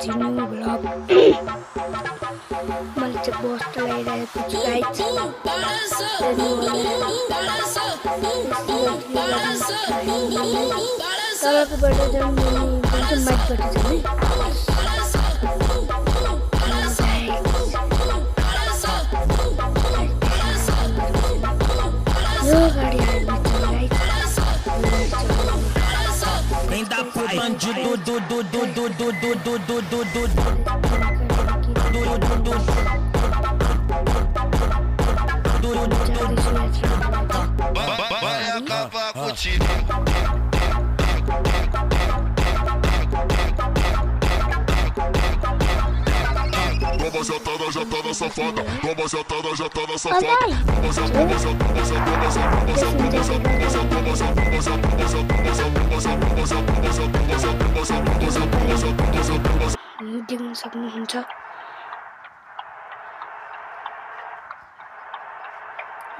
Jinu vlog मैले चाहिँ बस लगाइरहेको छु गाइज तलकोबाट जाने जुन चाहिँ माथिबाट जाने यो गाडी Já tá na safada, toma já tá na safada. Toma já tá na देख्न सक्नुहुन्छ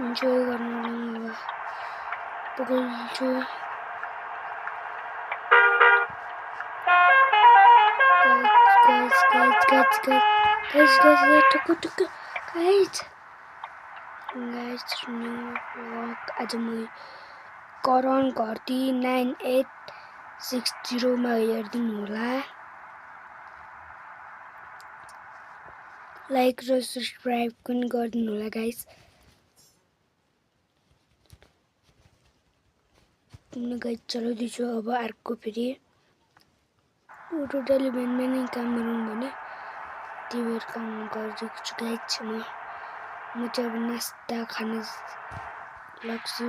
इन्जोय गर्नु पुग्छु guys new vlog आज म करण घरती 9860 मा हेर्दिनु होला लाइक र सब्स्क्राइब पनि गर्दिनु होला गाइस तिमीले गाइस चलाउँदैछु अब अर्को फेरि टोटली बिहान काम गरौँ भने तिमीहरु काम गरिरहेको छु गाइस म चाहिँ अब नास्ता खान लाग्छु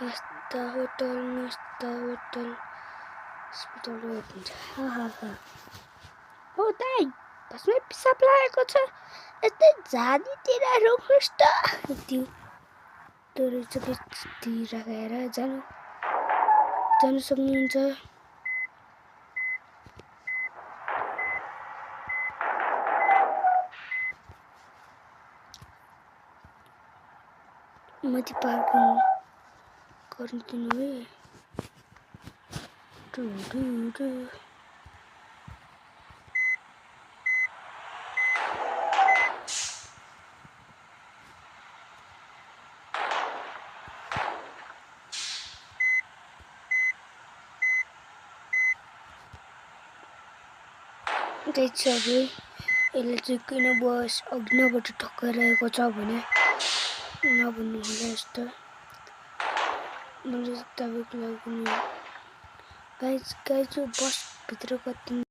नास्ता होटल हस्पिटल हुन्छ हो दाइ बसमै पिसाब लागेको छ यस्तै झाडीतिर रोक्नुस् त त्यो रहेछ ती राखेर जानु सक्नुहुन्छ माथि पार्किङ गर्नु दिनु है गाइस यसले चाहिँ किन बस अग्निबाट ठक्करहेको छ भने नभन्नु होला यस्तो मैले तपाईँको लागि गाइस बस भित्र कति